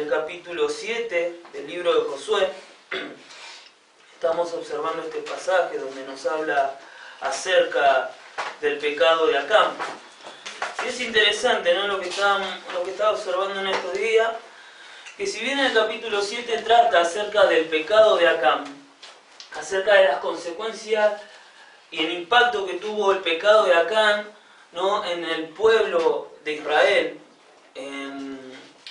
el capítulo 7 del libro de Josué. Estamos observando este pasaje donde nos habla acerca del pecado de Acán. Y es interesante, ¿no?, lo que estaba observando en estos días, que si bien el capítulo 7 trata acerca del pecado de Acán, acerca de las consecuencias y el impacto que tuvo el pecado de Acán, ¿no?, en el pueblo de Israel, en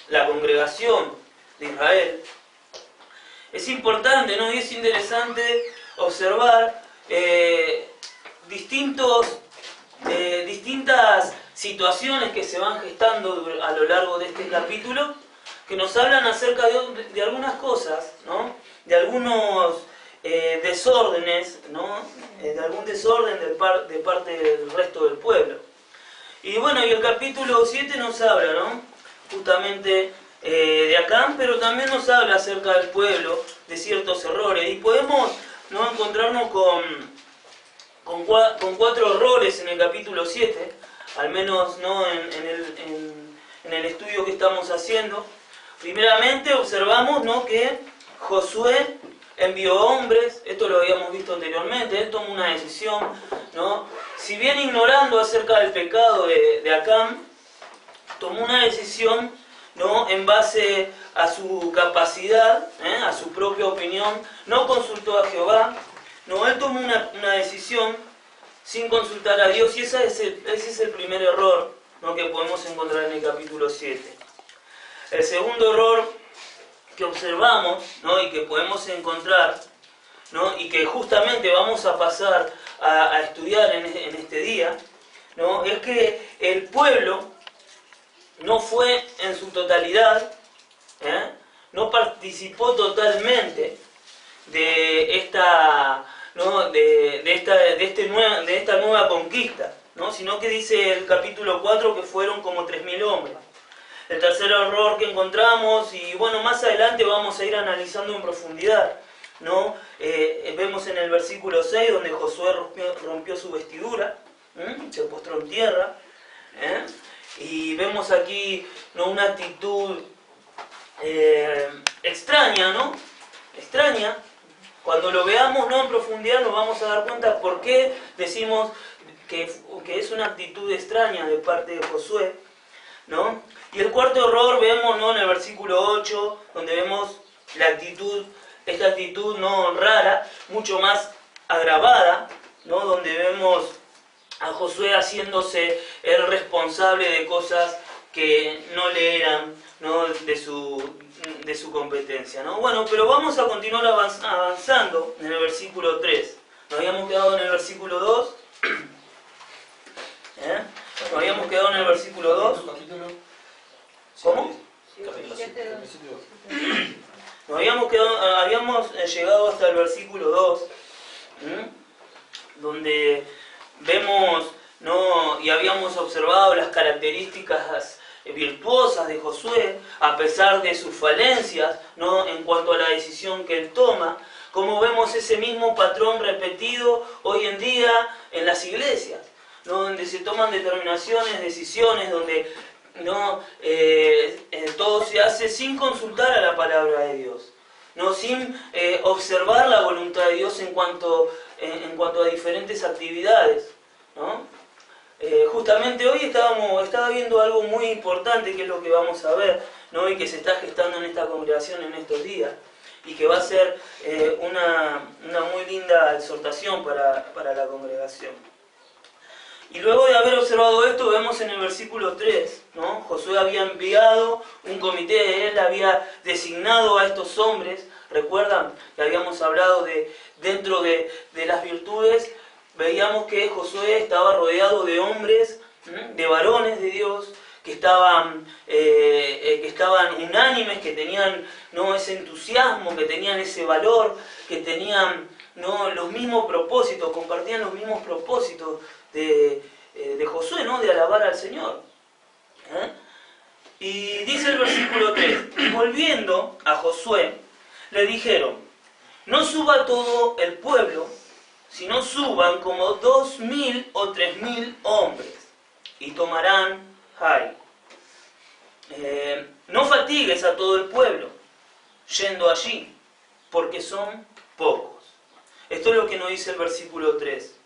la congregación de Israel, es importante, ¿no?, y es interesante observar distintas situaciones que se van gestando a lo largo de este capítulo, que nos hablan acerca de algunas cosas, ¿no?, de algunos desórdenes, ¿no?, de algún desorden de parte del resto del pueblo. Y bueno, y el capítulo 7 nos habla, ¿no?, justamente de Acán, pero también nos habla acerca del pueblo, de ciertos errores. Y podemos, ¿no?, encontrarnos con cuatro errores en el capítulo 7, al menos, ¿no?, en el estudio que estamos haciendo. Primeramente observamos, ¿no?, que Josué envió hombres, esto lo habíamos visto anteriormente, él tomó una decisión, ¿no?, si bien ignorando acerca del pecado de Acán, tomó una decisión, ¿no?, en base a su capacidad, a su propia opinión, no consultó a Jehová, ¿no?, él tomó una decisión sin consultar a Dios, y ese es el primer error, ¿no?, que podemos encontrar en el capítulo 7. El segundo error que observamos, ¿no?, y que podemos encontrar, ¿no?, y que justamente vamos a pasar a estudiar en este día, ¿no?, es que el pueblo no fue en su totalidad, no participó totalmente de esta, ¿no?, de esta nueva conquista, ¿no?, sino que dice el capítulo 4 que fueron como 3.000 hombres. El tercer error que encontramos, y bueno, más adelante vamos a ir analizando en profundidad, ¿no?, vemos en el versículo 6 donde Josué rompió su vestidura, se postró en tierra, y vemos aquí, ¿no?, una actitud extraña, ¿no?, extraña. Cuando lo veamos, ¿no?, en profundidad nos vamos a dar cuenta por qué decimos que es una actitud extraña de parte de Josué, ¿no? Y el cuarto error vemos, ¿no?, en el versículo 8, donde vemos esta actitud no rara, mucho más agravada, ¿no?, donde vemos a Josué haciéndose el responsable de cosas que no le eran, ¿no?, de su competencia, ¿no? Bueno, pero vamos a continuar avanzando en el versículo 3. Nos habíamos quedado en el versículo 2. Nos habíamos quedado en el versículo 2. ¿Cómo? Nos habíamos llegado hasta el versículo 2, donde vemos, ¿no?, y habíamos observado las características virtuosas de Josué, a pesar de sus falencias, ¿no?, en cuanto a la decisión que él toma, como vemos ese mismo patrón repetido hoy en día en las iglesias, ¿no?, donde se toman determinaciones, decisiones, donde no todo se hace sin consultar a la palabra de Dios, no sin observar la voluntad de Dios en cuanto a diferentes actividades, ¿no? Justamente hoy estaba viendo algo muy importante, que es lo que vamos a ver, ¿no?, y que se está gestando en esta congregación en estos días, y que va a ser una muy linda exhortación para la congregación. Y luego de haber observado esto, vemos en el versículo 3, ¿no?, Josué había enviado un comité, él había designado a estos hombres. Recuerdan que habíamos hablado dentro de las virtudes, veíamos que Josué estaba rodeado de hombres, de varones de Dios, que estaban unánimes, que tenían, ¿no?, ese entusiasmo, que tenían ese valor, que tenían, ¿no?, los mismos propósitos, compartían los mismos propósitos de Josué, ¿no?, de alabar al Señor. Y dice el versículo 3, y volviendo a Josué, le dijeron: no suba todo el pueblo, sino suban como 2.000 o 3.000 hombres, y tomarán Jai. no fatigues a todo el pueblo yendo allí, porque son pocos. Esto es lo que nos dice el versículo 3.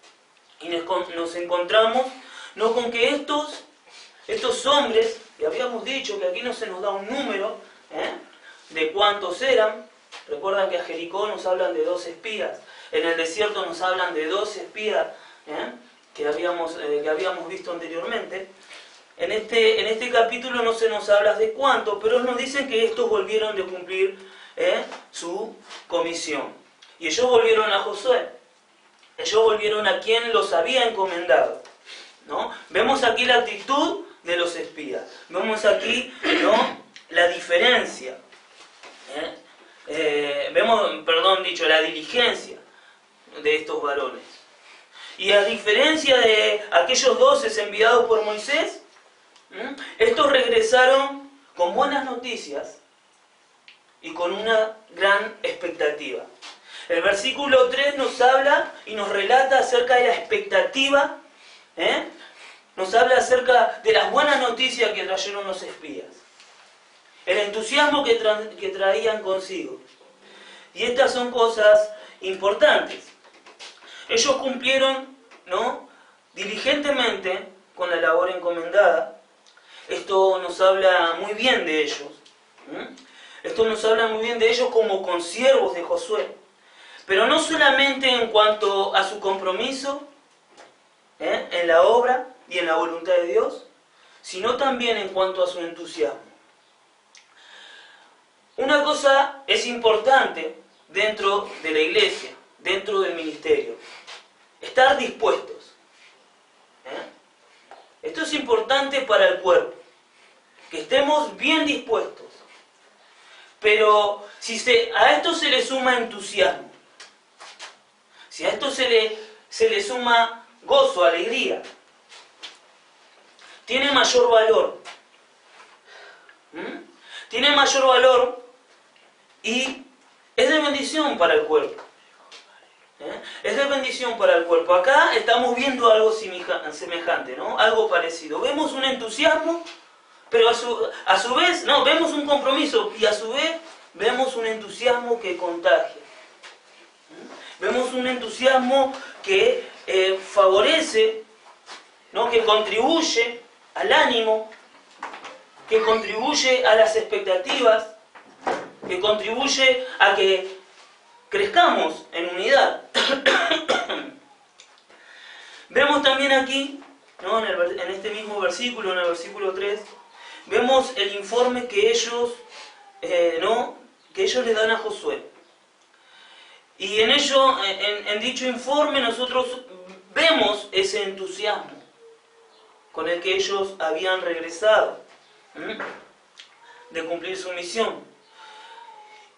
Y nos encontramos no con que estos hombres, y habíamos dicho que aquí no se nos da un número de cuántos eran. Recuerdan que a Jericó nos hablan de 2 espías, en el desierto nos hablan de 12 espías que habíamos visto anteriormente. En este capítulo no se nos habla de cuánto, pero nos dicen que estos volvieron de cumplir su comisión. Y ellos volvieron a Josué. Ellos volvieron a quien los había encomendado, ¿no? Vemos aquí la actitud de los espías. Vemos aquí, ¿no?, la diferencia. La diligencia de estos varones. Y a diferencia de aquellos 12 enviados por Moisés, estos regresaron con buenas noticias y con una gran expectativa. El versículo 3 nos habla y nos relata acerca de la expectativa, nos habla acerca de las buenas noticias que trajeron los espías, el entusiasmo que traían consigo. Y estas son cosas importantes. Ellos cumplieron, ¿no?, diligentemente con la labor encomendada. Esto nos habla muy bien de ellos. Esto nos habla muy bien de ellos como consiervos de Josué. Pero no solamente en cuanto a su compromiso en la obra y en la voluntad de Dios, sino también en cuanto a su entusiasmo. Una cosa es importante dentro de la iglesia, dentro del ministerio: estar dispuestos. Esto es importante para el cuerpo, que estemos bien dispuestos. Pero si a esto se le suma entusiasmo, si a esto se le suma gozo, alegría, tiene mayor valor. Tiene mayor valor y es de bendición para el cuerpo. Es de bendición para el cuerpo. Acá estamos viendo algo semejante, ¿no? Algo parecido. Vemos un entusiasmo, pero a su vez, no, vemos un compromiso y a su vez vemos un entusiasmo que contagia. Vemos un entusiasmo que favorece, ¿no?, que contribuye al ánimo, que contribuye a las expectativas, que contribuye a que crezcamos en unidad. Vemos también aquí, ¿no?, en este mismo versículo, en el versículo 3, vemos el informe que ellos le dan a Josué. Y en dicho informe nosotros vemos ese entusiasmo con el que ellos habían regresado de cumplir su misión.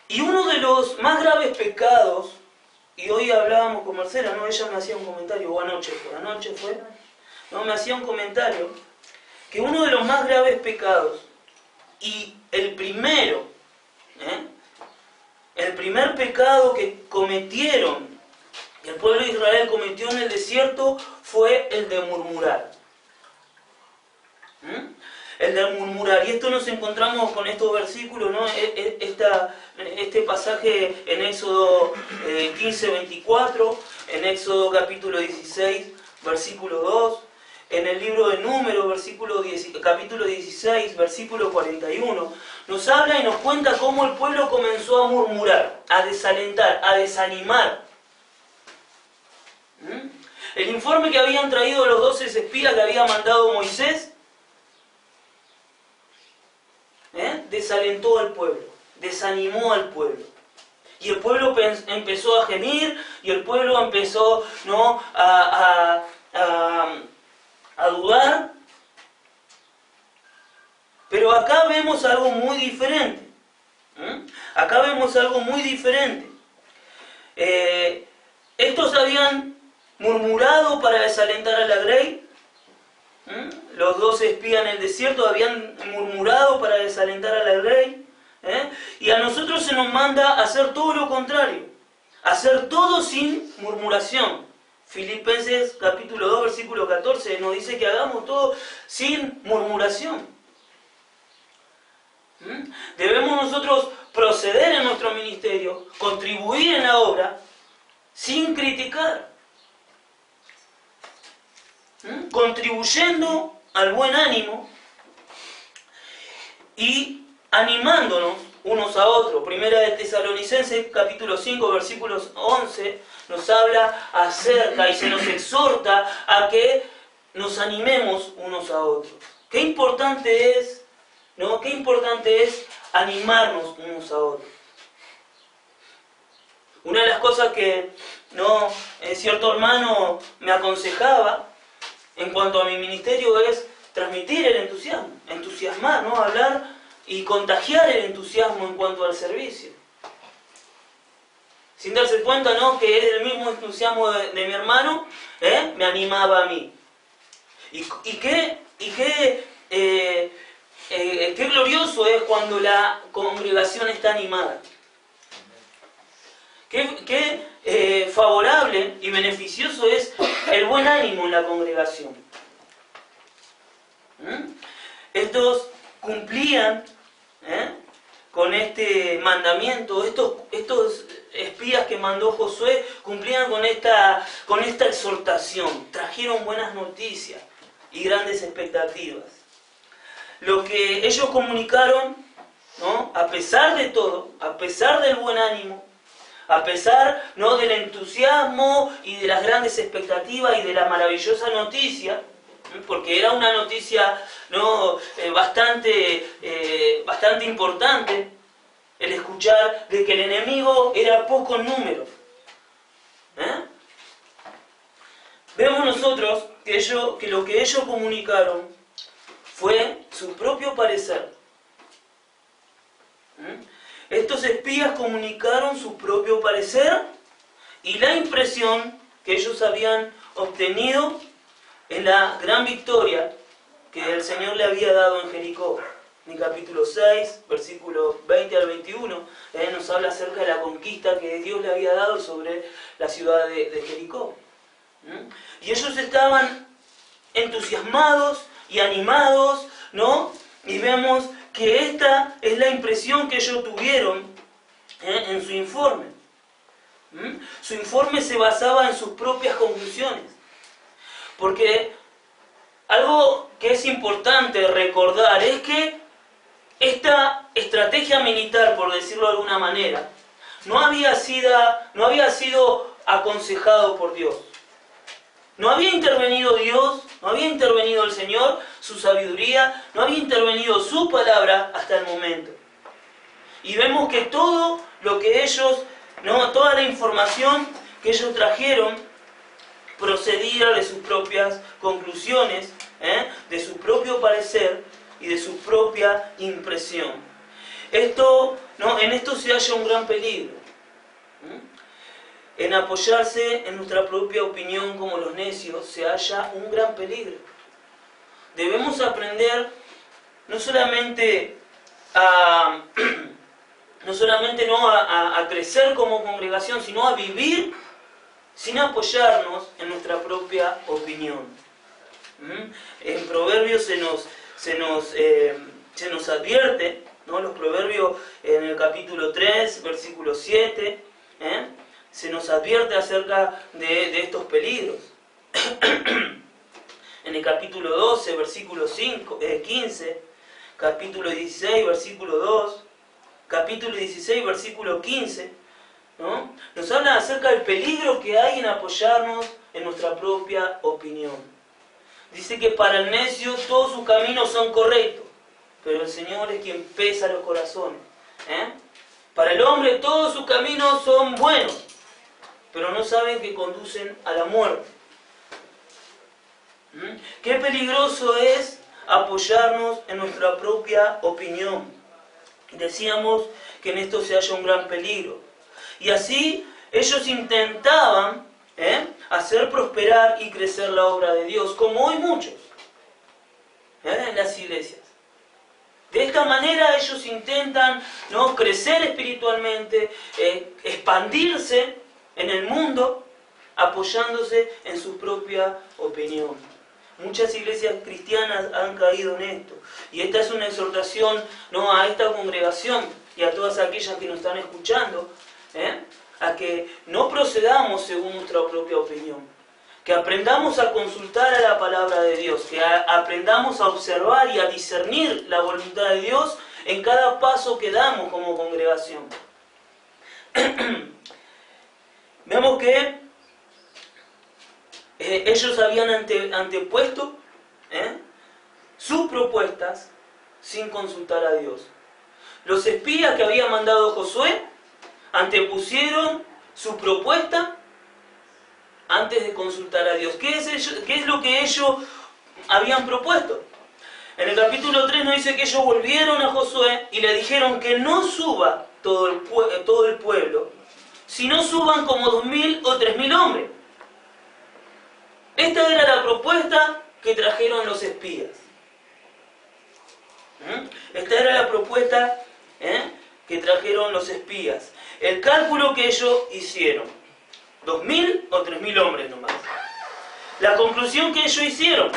Y uno de los más graves pecados, y hoy hablábamos con Marcela, ¿no?, ella me hacía un comentario, o anoche fue, ¿no?, me hacía un comentario, que uno de los más graves pecados, y el primer pecado que cometieron, que el pueblo de Israel cometió en el desierto, fue el de murmurar. El de murmurar. Y esto nos encontramos con estos versículos, ¿no? Este pasaje en Éxodo 15:24, en Éxodo capítulo 16, versículo 2, en el libro de Números, capítulo 16, versículo 41, nos habla y nos cuenta cómo el pueblo comenzó a murmurar, a desalentar, a desanimar. El informe que habían traído los 12 espías que había mandado Moisés desalentó al pueblo, desanimó al pueblo. Y el pueblo empezó a gemir, y el pueblo empezó, ¿no?, a dudar. Pero acá vemos algo muy diferente. Acá vemos algo muy diferente. Estos habían murmurado para desalentar a la grey. Los 12 espías en el desierto habían murmurado para desalentar a la grey. Y a nosotros se nos manda a hacer todo lo contrario. Hacer todo sin murmuración. Filipenses capítulo 2, versículo 14 nos dice que hagamos todo sin murmuración. Debemos nosotros proceder en nuestro ministerio, contribuir en la obra, sin criticar, contribuyendo al buen ánimo y animándonos unos a otros. Primera de Tesalonicenses, capítulo 5, versículos 11, nos habla acerca y se nos exhorta a que nos animemos unos a otros. Qué importante es, ¿no? Qué importante es animarnos unos a otros. Una de las cosas que cierto hermano me aconsejaba en cuanto a mi ministerio es transmitir el entusiasmo, entusiasmar, ¿no? Hablar y contagiar el entusiasmo en cuanto al servicio. Sin darse cuenta, ¿no?, que es el mismo entusiasmo de mi hermano, me animaba a mí. Y qué glorioso es cuando la congregación está animada. Qué favorable y beneficioso es el buen ánimo en la congregación. Estos cumplían con este mandamiento, estos espías que mandó Josué cumplían con esta exhortación, trajeron buenas noticias y grandes expectativas. Lo que ellos comunicaron, ¿no?, a pesar de todo, a pesar del buen ánimo, a pesar, ¿no?, del entusiasmo y de las grandes expectativas y de la maravillosa noticia, porque era una noticia, ¿no?, bastante importante, el escuchar de que el enemigo era poco en número. Vemos nosotros que lo que ellos comunicaron fue su propio parecer. Estos espías comunicaron su propio parecer y la impresión que ellos habían obtenido en la gran victoria que el Señor le había dado en Jericó. En el capítulo 6, versículos 20 al 21, nos habla acerca de la conquista que Dios le había dado sobre la ciudad de Jericó. Y ellos estaban entusiasmados y animados, ¿no? Y vemos que esta es la impresión que ellos tuvieron en su informe. Su informe se basaba en sus propias conclusiones. Porque algo que es importante recordar es que esta estrategia militar, por decirlo de alguna manera, no había sido aconsejado por Dios. No había intervenido Dios, no había intervenido el Señor, su sabiduría, no había intervenido su palabra hasta el momento. Y vemos que todo lo que ellos, toda la información que ellos trajeron, procedía de sus propias conclusiones, de su propio parecer y de su propia impresión. En esto se halla un gran peligro. En apoyarse en nuestra propia opinión como los necios se halla un gran peligro. Debemos aprender no solamente a crecer como congregación, sino a vivir sin apoyarnos en nuestra propia opinión. En Proverbios se nos advierte, ¿no? Los Proverbios en el capítulo 3, versículo 7, se nos advierte acerca de estos peligros. En el capítulo 12, versículo 15, capítulo 16, versículo 2, capítulo 16, versículo 15, ¿no? Nos habla acerca del peligro que hay en apoyarnos en nuestra propia opinión. Dice que para el necio todos sus caminos son correctos, pero el Señor es quien pesa los corazones. Para el hombre todos sus caminos son buenos, pero no saben que conducen a la muerte. Qué peligroso es apoyarnos en nuestra propia opinión. Decíamos que en esto se halla un gran peligro. Y así ellos intentaban hacer prosperar y crecer la obra de Dios, como hoy muchos en las iglesias. De esta manera ellos intentan crecer espiritualmente, expandirse en el mundo, apoyándose en su propia opinión. Muchas iglesias cristianas han caído en esto. Y esta es una exhortación, ¿no?, a esta congregación y a todas aquellas que nos están escuchando, a que no procedamos según nuestra propia opinión. Que aprendamos a consultar a la palabra de Dios. Que aprendamos a observar y a discernir la voluntad de Dios en cada paso que damos como congregación. Vemos que ellos habían antepuesto sus propuestas sin consultar a Dios. Los espías que había mandado Josué antepusieron su propuesta antes de consultar a Dios. ¿Qué es lo que ellos habían propuesto? En el capítulo 3 nos dice que ellos volvieron a Josué y le dijeron que no suba todo el pueblo, sino suban como 2.000 o 3.000 hombres. Esta era la propuesta que trajeron los espías. Esta era la propuesta que trajeron los espías. El cálculo que ellos hicieron. 2.000 o 3.000 hombres nomás. La conclusión que ellos hicieron,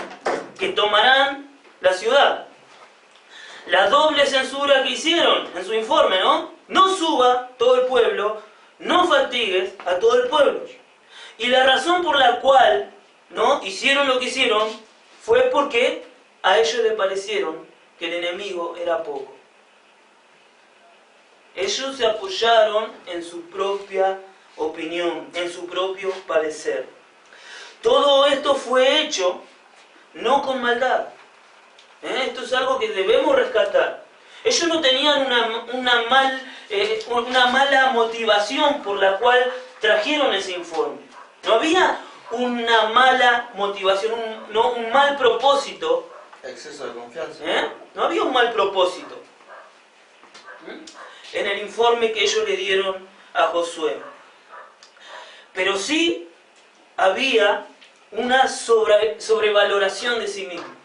que tomarán la ciudad. La doble censura que hicieron en su informe, ¿no? No suba todo el pueblo, no fatigues a todo el pueblo. Y la razón por la cual, ¿no?, hicieron lo que hicieron fue porque a ellos les parecieron que el enemigo era poco. Ellos se apoyaron en su propia opinión, en su propio parecer. Todo esto fue hecho no con maldad. Esto es algo que debemos rescatar. Ellos no tenían una mala motivación por la cual trajeron ese informe. No había una mala motivación, un mal propósito. Exceso de confianza. No había un mal propósito en el informe que ellos le dieron a Josué. Pero sí había una sobrevaloración de sí mismos.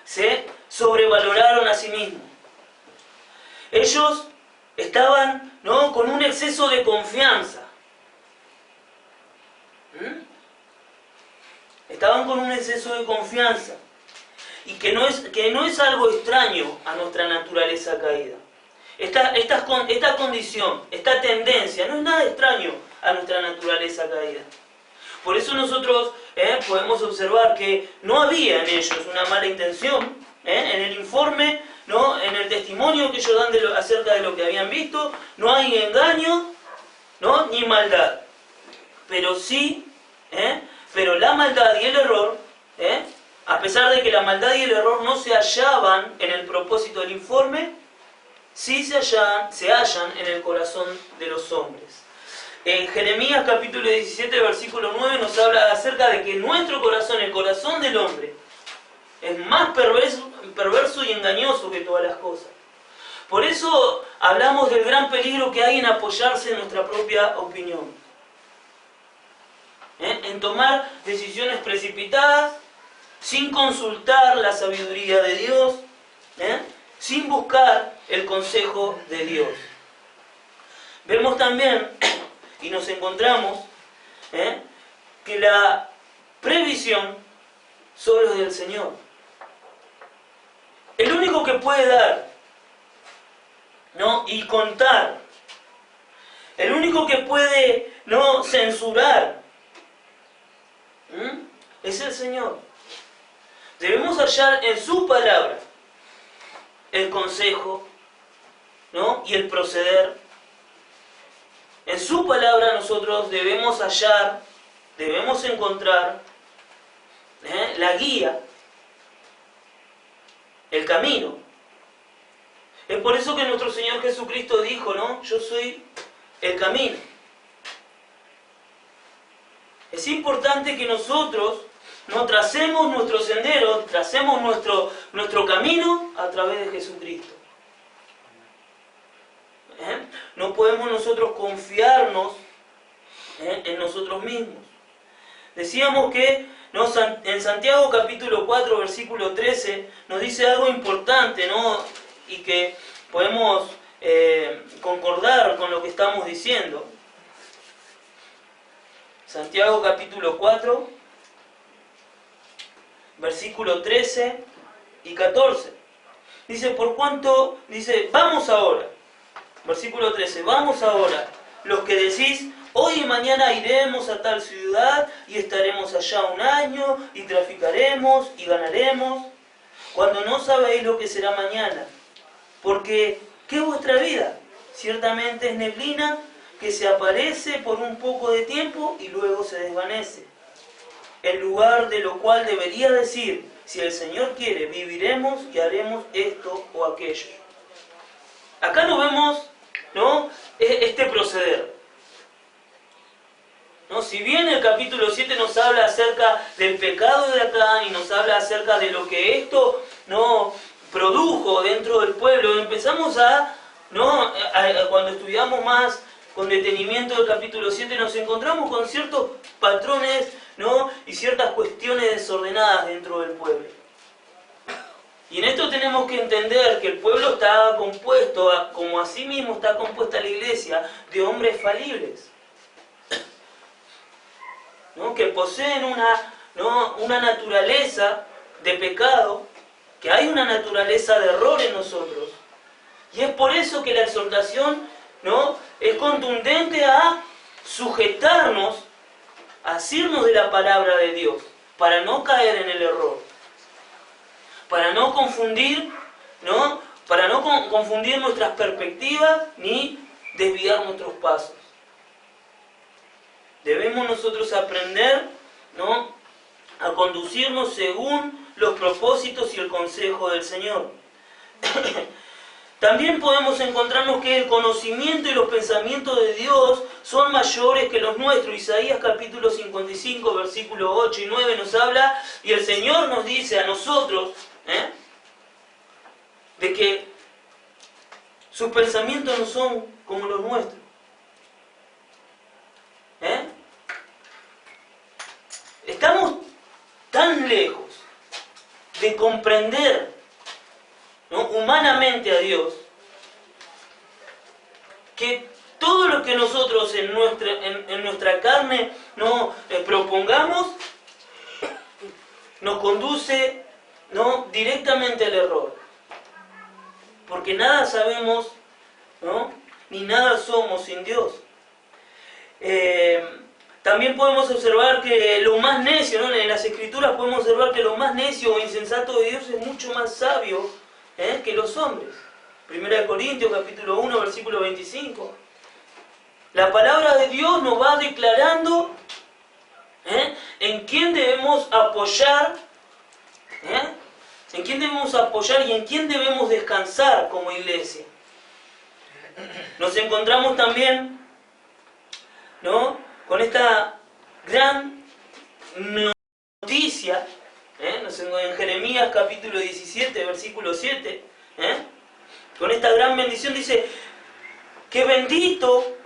Se sobrevaloraron a sí mismos. Ellos estaban, ¿no?, con un exceso de confianza. Estaban con un exceso de confianza. Y que no es algo extraño a nuestra naturaleza caída. Esta condición, esta tendencia, no es nada extraño a nuestra naturaleza caída. Por eso nosotros podemos observar que no había en ellos una mala intención. En el informe, ¿no?, en el testimonio que ellos dan acerca de lo que habían visto, no hay engaño, ¿no?, ni maldad. Pero sí, pero la maldad y el error, a pesar de que la maldad y el error no se hallaban en el propósito del informe, sí se hallan en el corazón de los hombres. En Jeremías capítulo 17, versículo 9 nos habla acerca de que nuestro corazón, el corazón del hombre, es más perverso y engañoso que todas las cosas. Por eso hablamos del gran peligro que hay en apoyarse en nuestra propia opinión. En tomar decisiones precipitadas, sin consultar la sabiduría de Dios, sin buscar el consejo de Dios. Vemos también, y nos encontramos, que la previsión solo es del Señor. El único que puede dar, ¿no?, y contar, el único que puede, ¿no?, censurar, es el Señor. Debemos hallar en su palabra el consejo, ¿no?, y el proceder. En su palabra nosotros debemos hallar, debemos encontrar la guía, el camino. Es por eso que nuestro Señor Jesucristo dijo, ¿no?, yo soy el camino. Es importante que nosotros no tracemos nuestro sendero, tracemos nuestro camino a través de Jesucristo. No podemos nosotros confiarnos en nosotros mismos. Decíamos que, ¿no?, en Santiago capítulo 4, versículo 13, nos dice algo importante, ¿no?, y que podemos concordar con lo que estamos diciendo. Santiago capítulo 4, versículo 13 y 14. Dice, por cuanto, dice, vamos ahora, versículo 13, vamos ahora, los que decís, hoy y mañana iremos a tal ciudad y estaremos allá un año y traficaremos y ganaremos, cuando no sabéis lo que será mañana. Porque, ¿qué es vuestra vida? Ciertamente es neblina que se aparece por un poco de tiempo y luego se desvanece. En lugar de lo cual debería decir, si el Señor quiere, viviremos y haremos esto o aquello. Acá nos vemos, ¿no?, este proceder. ¿No? Si bien el capítulo 7 nos habla acerca del pecado de Acán y nos habla acerca de lo que esto, ¿no?, produjo dentro del pueblo, empezamos cuando estudiamos más con detenimiento el capítulo 7, nos encontramos con ciertos patrones, ¿no?, y ciertas cuestiones desordenadas dentro del pueblo. Y en esto tenemos que entender que el pueblo está compuesto, como así mismo está compuesta la iglesia, de hombres falibles, ¿no?, que poseen una naturaleza de pecado, que hay una naturaleza de error en nosotros. Y es por eso que la exhortación, ¿no?, es contundente a sujetarnos, a asirnos de la palabra de Dios, para no caer en el error, para no confundir, ¿no?, para no confundir nuestras perspectivas ni desviar nuestros pasos. Debemos nosotros aprender, ¿no?, a conducirnos según los propósitos y el consejo del Señor. También podemos encontrarnos que el conocimiento y los pensamientos de Dios son mayores que los nuestros. Isaías capítulo 55, versículos 8 y 9 nos habla, y el Señor nos dice a nosotros, de que sus pensamientos no son como los nuestros. Estamos tan lejos de comprender, ¿no?, humanamente a Dios, que todo lo que nosotros en nuestra carne no propongamos nos conduce, ¿no?, directamente al error. Porque nada sabemos, ¿no?, ni nada somos sin Dios. También podemos observar que lo más necio, ¿no?, en las Escrituras podemos observar que lo más necio o insensato de Dios es mucho más sabio que los hombres. 1 Corintios capítulo 1, versículo 25. La palabra de Dios nos va declarando en quién debemos apoyar, en quién debemos apoyar y en quién debemos descansar como iglesia. Nos encontramos también, ¿no?, con esta gran noticia, en Jeremías capítulo 17, versículo 7, con esta gran bendición dice que bendito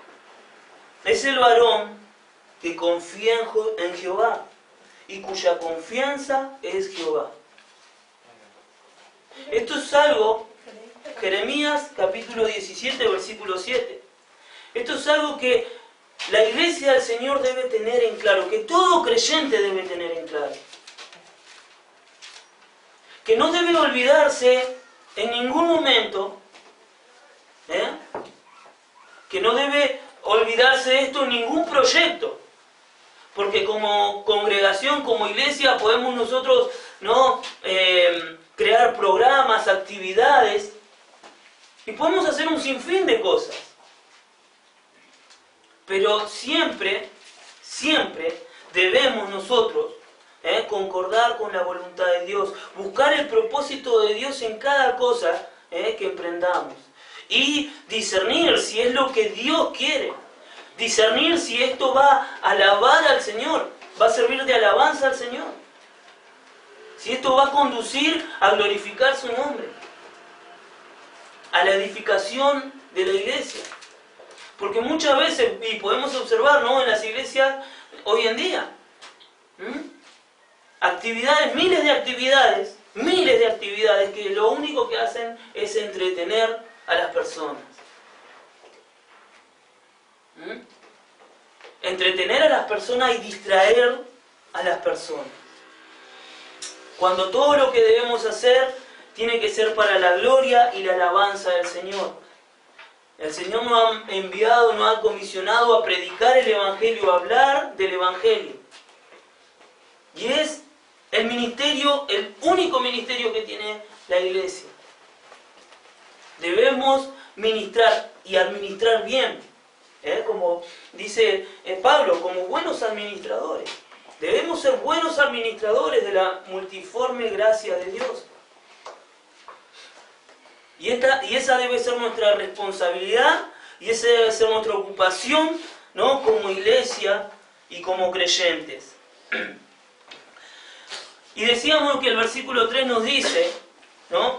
es el varón que confía en Jehová y cuya confianza es Jehová. Esto es algo, Jeremías capítulo 17, versículo 7. Esto es algo que la iglesia del Señor debe tener en claro, que todo creyente debe tener en claro. Que no debe olvidarse en ningún momento, que no debe olvidarse de esto en ningún proyecto. Porque como congregación, como iglesia, podemos nosotros, ¿no?, crear programas, actividades, y podemos hacer un sinfín de cosas. Pero siempre debemos nosotros concordar con la voluntad de Dios, buscar el propósito de Dios en cada cosa que emprendamos. Y discernir si es lo que Dios quiere. Discernir si esto va a alabar al Señor, va a servir de alabanza al Señor. Si esto va a conducir a glorificar su nombre, a la edificación de la iglesia. Porque muchas veces, y podemos observar, ¿no?, en las iglesias hoy en día, actividades, miles de actividades, que lo único que hacen es entretener a las personas. Entretener a las personas y distraer a las personas. Cuando todo lo que debemos hacer tiene que ser para la gloria y la alabanza del Señor. El Señor nos ha enviado, nos ha comisionado a predicar el Evangelio, a hablar del Evangelio. Y es el ministerio, el único ministerio que tiene la iglesia. Debemos ministrar y administrar bien, como dice Pablo, como buenos administradores. Debemos ser buenos administradores de la multiforme gracia de Dios. Y esa debe ser nuestra responsabilidad y esa debe ser nuestra ocupación, ¿no?, como iglesia y como creyentes. Y decíamos que el versículo 3 nos dice, ¿no?,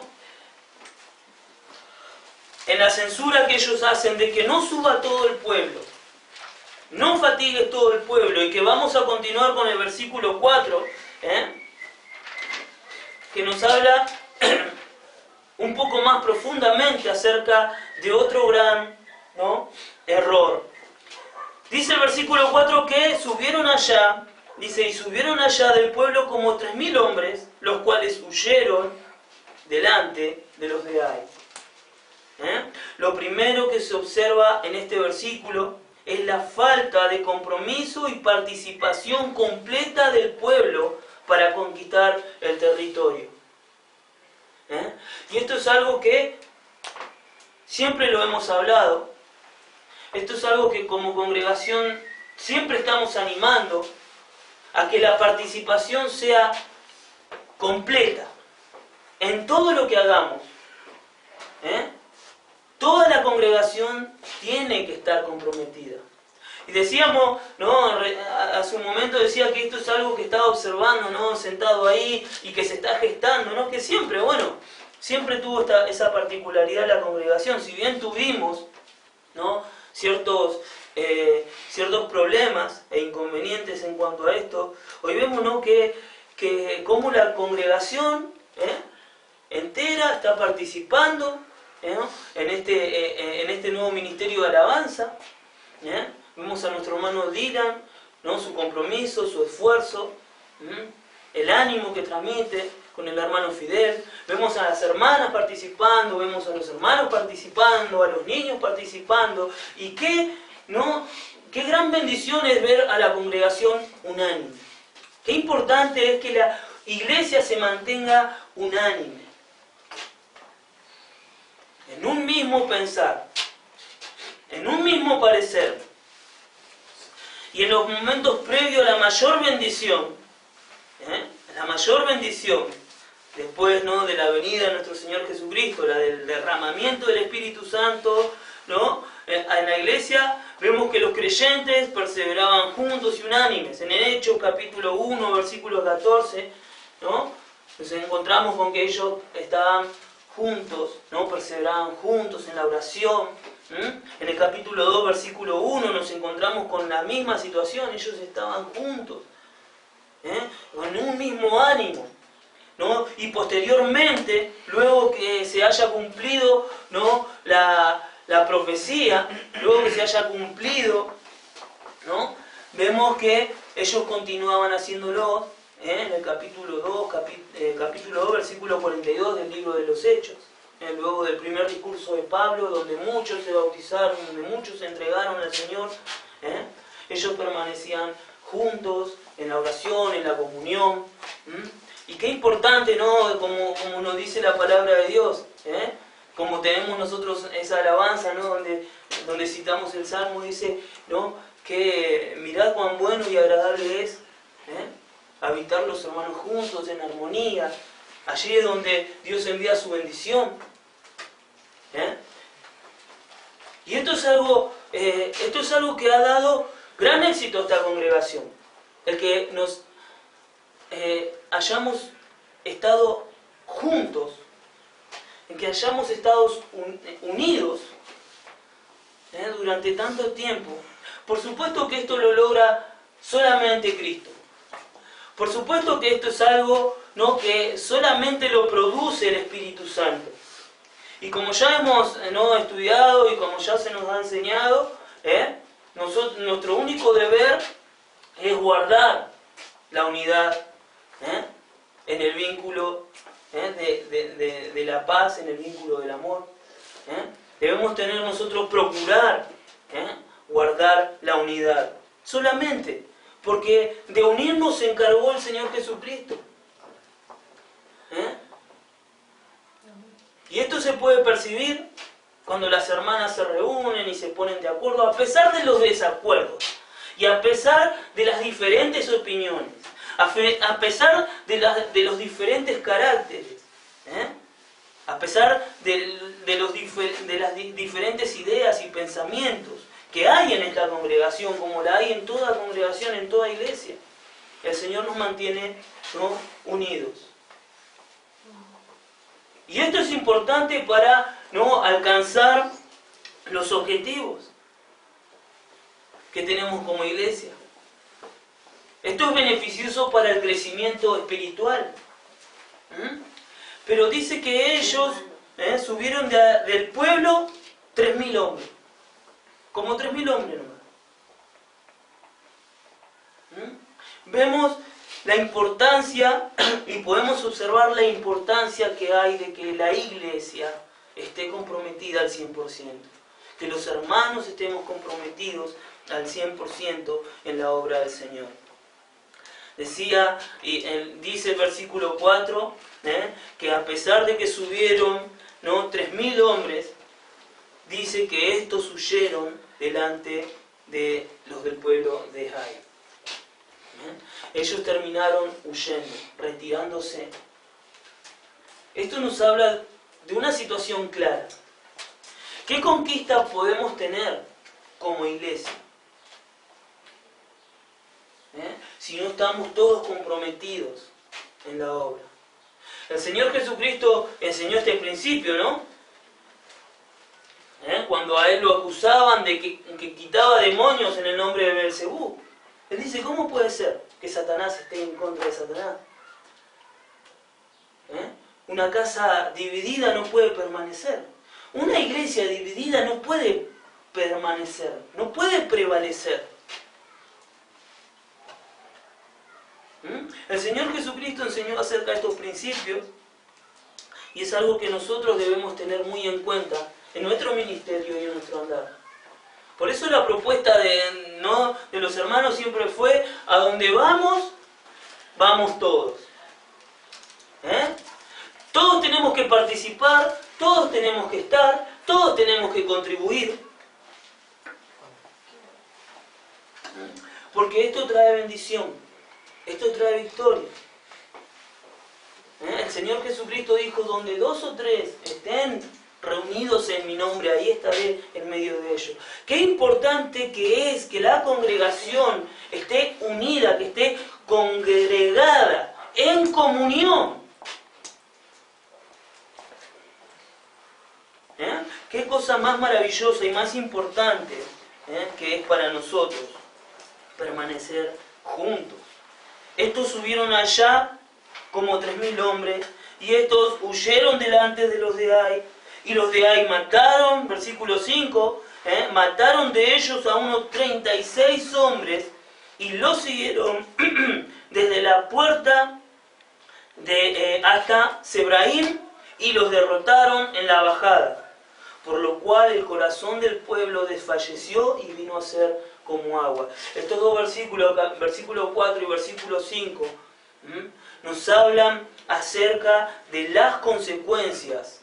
en la censura que ellos hacen de que no suba todo el pueblo, no fatigues todo el pueblo, y que vamos a continuar con el versículo 4, que nos habla un poco más profundamente acerca de otro gran, ¿no?, error. Dice el versículo 4 que subieron allá, dice, y subieron allá del pueblo como 3.000 hombres, los cuales huyeron delante de los de Ai. Lo primero que se observa en este versículo es la falta de compromiso y participación completa del pueblo para conquistar el territorio. Y esto es algo que siempre lo hemos hablado. Esto es algo que como congregación siempre estamos animando a que la participación sea completa en todo lo que hagamos. Toda la congregación tiene que estar comprometida. Y decíamos, ¿no?, hace un momento decía que esto es algo que estaba observando, ¿no?, sentado ahí y que se está gestando, ¿no?, que siempre, siempre tuvo esa particularidad la congregación. Si bien tuvimos, ¿no?, ciertos problemas e inconvenientes en cuanto a esto, hoy vemos, ¿no?, que cómo la congregación entera está participando en este nuevo ministerio de alabanza. Vemos a nuestro hermano Dylan, ¿no?, su compromiso, su esfuerzo, el ánimo que transmite con el hermano Fidel. Vemos a las hermanas participando, vemos a los hermanos participando, a los niños participando. Y qué gran bendición es ver a la congregación unánime. Qué importante es que la iglesia se mantenga unánime, en un mismo pensar, en un mismo parecer. Y en los momentos previos a la mayor bendición, después, ¿no?, de la venida de nuestro Señor Jesucristo, la del derramamiento del Espíritu Santo, ¿no?, en la iglesia vemos que los creyentes perseveraban juntos y unánimes. En el Hechos capítulo 1, versículo 14, ¿no?, nos encontramos con que ellos estaban juntos, ¿no?, perseveraban juntos en la oración. En el capítulo 2, versículo 1, nos encontramos con la misma situación. Ellos estaban juntos, con un mismo ánimo, ¿no? Y posteriormente, luego que se haya cumplido, ¿no?, la profecía, luego que se haya cumplido, ¿no?, vemos que ellos continuaban haciéndolo, en el capítulo 2, versículo 42 del libro de los Hechos. Luego del primer discurso de Pablo, donde muchos se bautizaron, donde muchos se entregaron al Señor, ellos permanecían juntos en la oración, en la comunión. Y qué importante, ¿no?, como nos dice la palabra de Dios, como tenemos nosotros esa alabanza, ¿no?, donde citamos el Salmo, dice, ¿no?, que mirad cuán bueno y agradable es habitar los hermanos juntos en armonía. Allí es donde Dios envía su bendición. Y esto es algo que ha dado gran éxito a esta congregación. El que nos hayamos estado juntos, en que hayamos estado unidos durante tanto tiempo. Por supuesto que esto lo logra solamente Cristo. Por supuesto que esto es algo, ¿no?, que solamente lo produce el Espíritu Santo. Y como ya hemos, ¿no?, estudiado y como ya se nos ha enseñado, nuestro único deber es guardar la unidad en el vínculo de la paz, en el vínculo del amor. Debemos tener nosotros, procurar guardar la unidad. Solamente porque de unirnos se encargó el Señor Jesucristo. Y esto se puede percibir cuando las hermanas se reúnen y se ponen de acuerdo, a pesar de los desacuerdos y a pesar de las diferentes opiniones, a pesar de los diferentes caracteres, a pesar de las diferentes ideas y pensamientos que hay en esta congregación, como la hay en toda congregación, en toda iglesia. El Señor nos mantiene, ¿no?, unidos. Y esto es importante para, ¿no?, alcanzar los objetivos que tenemos como iglesia. Esto es beneficioso para el crecimiento espiritual. Pero dice que ellos subieron del pueblo 3.000 hombres. Como 3.000 hombres nomás. Vemos la importancia y podemos observar la importancia que hay de que la iglesia esté comprometida al 100%. Que los hermanos estemos comprometidos al 100% en la obra del Señor. Decía, dice el versículo 4, que a pesar de que subieron, ¿no?, 3.000 hombres, dice que estos huyeron delante de los del pueblo de Jai. Ellos terminaron huyendo, retirándose. Esto nos habla de una situación clara. ¿Qué conquista podemos tener como iglesia? Si no estamos todos comprometidos en la obra. El Señor Jesucristo enseñó este principio, ¿no? Cuando a Él lo acusaban de que quitaba demonios en el nombre de Beelzebú. Él dice, ¿cómo puede ser que Satanás esté en contra de Satanás? Una casa dividida no puede permanecer. Una iglesia dividida no puede permanecer, no puede prevalecer. El Señor Jesucristo enseñó acerca de estos principios y es algo que nosotros debemos tener muy en cuenta en nuestro ministerio y en nuestro andar. Por eso la propuesta de los hermanos siempre fue: a donde vamos, vamos todos. Todos tenemos que participar, todos tenemos que estar, todos tenemos que contribuir. Porque esto trae bendición, esto trae victoria. El Señor Jesucristo dijo: donde 2 o 3 estén reunidos en mi nombre, ahí estaré en medio de ellos. Qué importante que es que la congregación esté unida, que esté congregada, en comunión. Qué cosa más maravillosa y más importante que es para nosotros permanecer juntos. Estos subieron allá como 3.000 hombres, y estos huyeron delante de los de Ai, y los de Ai mataron, versículo 5, mataron de ellos a unos 36 hombres, y los siguieron desde la puerta hasta Sebraim, y los derrotaron en la bajada. Por lo cual el corazón del pueblo desfalleció y vino a ser como agua. Estos dos versículos, versículo 4 y versículo 5, nos hablan acerca de las consecuencias.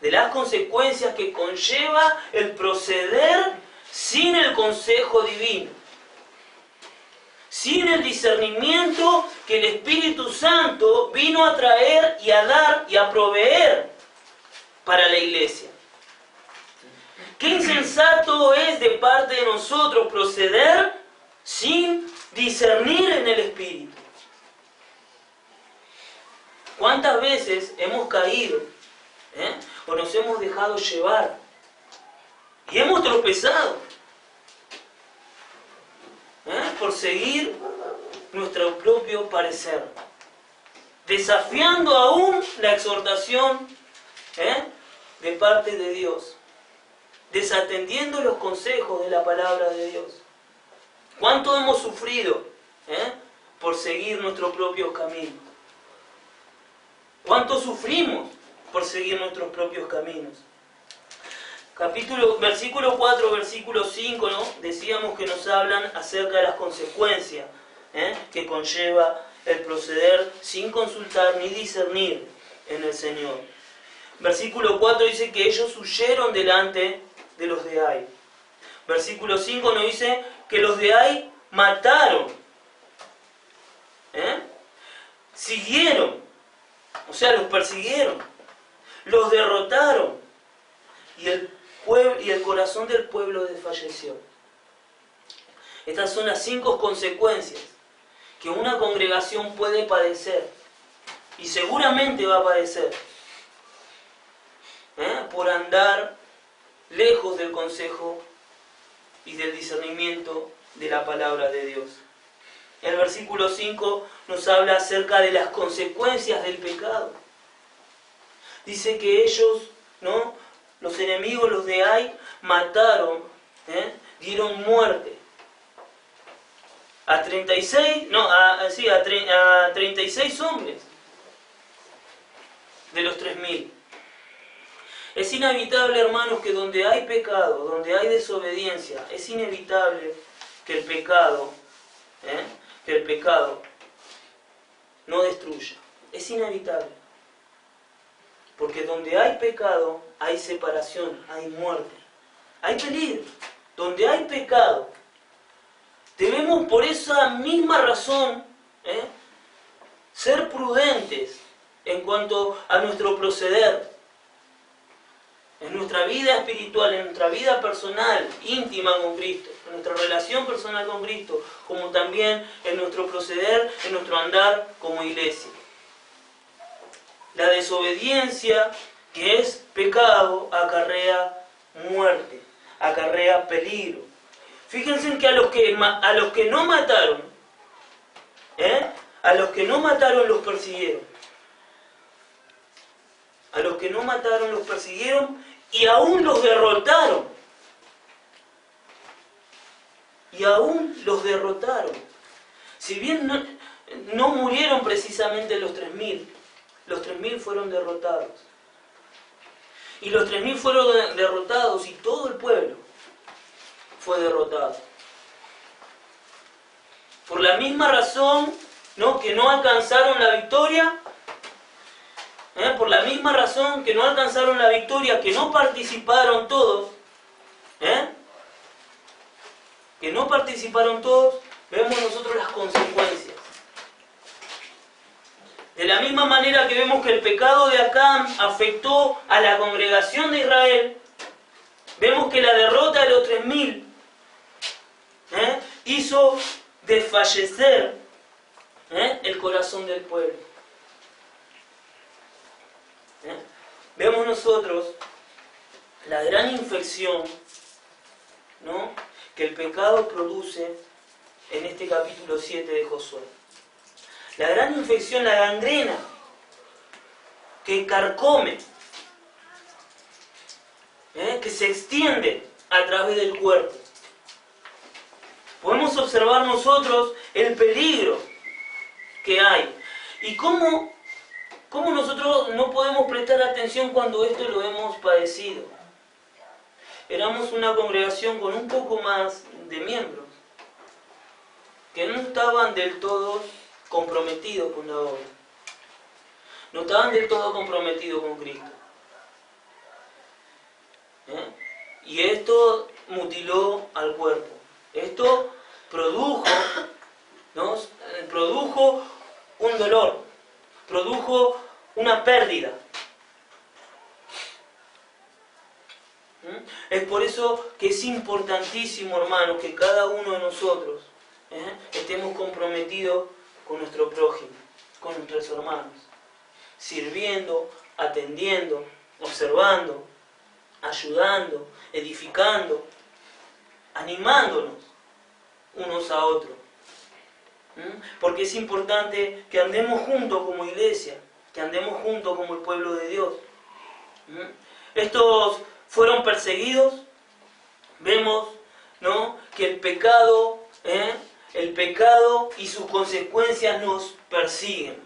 De las consecuencias que conlleva el proceder sin el consejo divino. Sin el discernimiento que el Espíritu Santo vino a traer y a dar y a proveer para la iglesia. Qué insensato es de parte de nosotros proceder sin discernir en el Espíritu. ¿Cuántas veces hemos caído o nos hemos dejado llevar y hemos tropezado por seguir nuestro propio parecer, desafiando aún la exhortación de parte de Dios, desatendiendo los consejos de la palabra de Dios? ¿Cuánto hemos sufrido por seguir nuestros propios caminos? ¿Cuánto sufrimos por seguir nuestros propios caminos? Versículo 4, versículo 5, ¿no? Decíamos que nos hablan acerca de las consecuencias que conlleva el proceder sin consultar ni discernir en el Señor. Versículo 4 dice que ellos huyeron delante de los de Ai. Versículo 5 nos dice que los de Ai mataron, siguieron, o sea, los persiguieron, los derrotaron y el corazón del pueblo desfalleció. Estas son las 5 consecuencias que una congregación puede padecer y seguramente va a padecer por andar lejos del consejo y del discernimiento de la palabra de Dios. El versículo 5 nos habla acerca de las consecuencias del pecado. Dice que ellos, ¿no?, los enemigos, los de Ai, mataron, dieron muerte a 36 hombres de los 3.000. Es inevitable, hermanos, que donde hay pecado, donde hay desobediencia, es inevitable que el pecado no destruya. Es inevitable. Porque donde hay pecado, hay separación, hay muerte, hay peligro. Donde hay pecado, debemos por esa misma razón ser prudentes en cuanto a nuestro proceder. En nuestra vida espiritual, en nuestra vida personal, íntima con Cristo, en nuestra relación personal con Cristo, como también en nuestro proceder, en nuestro andar como iglesia. La desobediencia, que es pecado, acarrea muerte, acarrea peligro. Fíjense que a los que no mataron, a los que no mataron los persiguieron. A los que no mataron los persiguieron y aún los derrotaron. Y aún los derrotaron. Si bien no murieron precisamente los 3.000, los 3.000 fueron derrotados. Y los 3.000 fueron derrotados y todo el pueblo fue derrotado. Por la misma razón, ¿no?, que no alcanzaron la victoria, por la misma razón que no alcanzaron la victoria, que no participaron todos, vemos nosotros las consecuencias. De la misma manera que vemos que el pecado de Acán afectó a la congregación de Israel, vemos que la derrota de los 3.000 hizo desfallecer el corazón del pueblo. Vemos nosotros la gran infección, ¿no?, que el pecado produce en este capítulo 7 de Josué. La gran infección, la gangrena que carcome, que se extiende a través del cuerpo. Podemos observar nosotros el peligro que hay y cómo nosotros no podemos prestar atención cuando esto lo hemos padecido. Éramos una congregación con un poco más de miembros que no estaban del todo comprometidos con la obra. No estaban del todo comprometidos con Cristo. Y esto mutiló al cuerpo. Esto produjo un dolor, produjo una pérdida. Es por eso que es importantísimo, hermanos, que cada uno de nosotros estemos comprometidos con nuestro prójimo, con nuestros hermanos, sirviendo, atendiendo, observando, ayudando, edificando, animándonos unos a otros. Porque es importante que andemos juntos como iglesia, que andemos juntos como el pueblo de Dios. Estos fueron perseguidos. Vemos, ¿no?, que el pecado y sus consecuencias nos persiguen.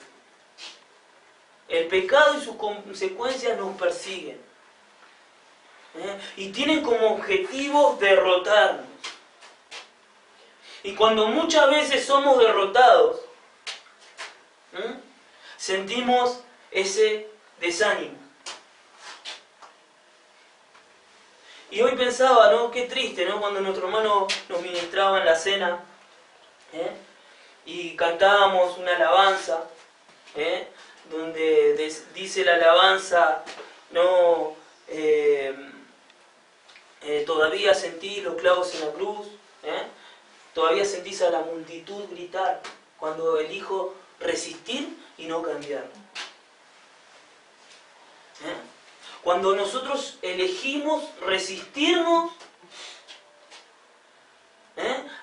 El pecado y sus consecuencias nos persiguen. Y tienen como objetivo derrotarnos. Y cuando muchas veces somos derrotados, sentimos ese desánimo. Y hoy pensaba, ¿no? Qué triste, ¿no? Cuando nuestro hermano nos ministraba en la cena, y cantábamos una alabanza, donde dice la alabanza, no, todavía sentís los clavos en la cruz, todavía sentís a la multitud gritar, cuando elijo resistir y no cambiar. Cuando nosotros elegimos resistirnos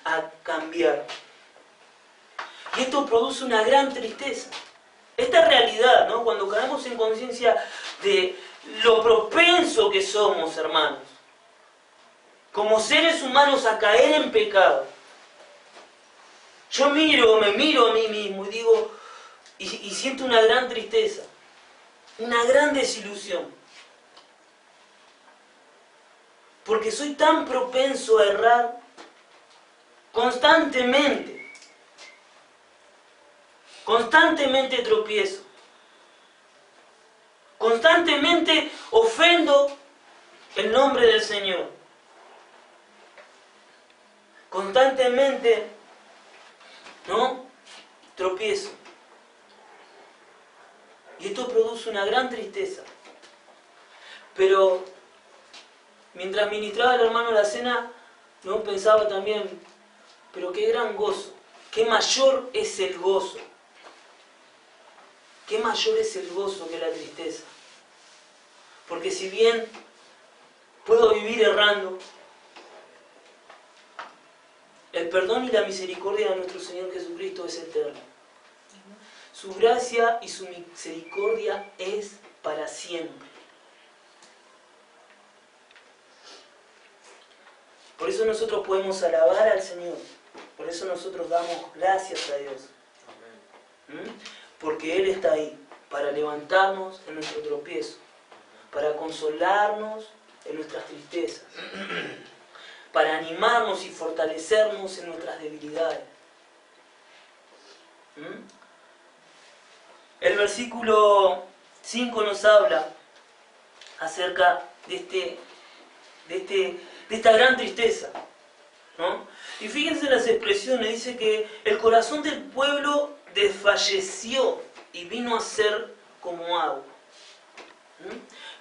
a cambiar. Y esto produce una gran tristeza. Esta realidad, ¿no? Cuando caemos en conciencia de lo propenso que somos, hermanos, como seres humanos a caer en pecado. Yo me miro a mí mismo y digo, y siento una gran tristeza, una gran desilusión. Porque soy tan propenso a errar constantemente. Constantemente tropiezo. Constantemente ofendo el nombre del Señor. Constantemente, ¿no? Tropiezo. Y esto produce una gran tristeza. Pero mientras ministraba el hermano la cena, ¿no? Pensaba también, pero qué gran gozo, qué mayor es el gozo. Qué mayor es el gozo que la tristeza. Porque si bien puedo vivir errando, el perdón y la misericordia de nuestro Señor Jesucristo es eterno. Su gracia y su misericordia es para siempre. Por eso nosotros podemos alabar al Señor. Por eso nosotros damos gracias a Dios. Porque Él está ahí para levantarnos en nuestro tropiezo, para consolarnos en nuestras tristezas, para animarnos y fortalecernos en nuestras debilidades. El versículo 5 nos habla acerca de esta gran tristeza, ¿no? Y fíjense las expresiones, dice que el corazón del pueblo desfalleció y vino a ser como agua.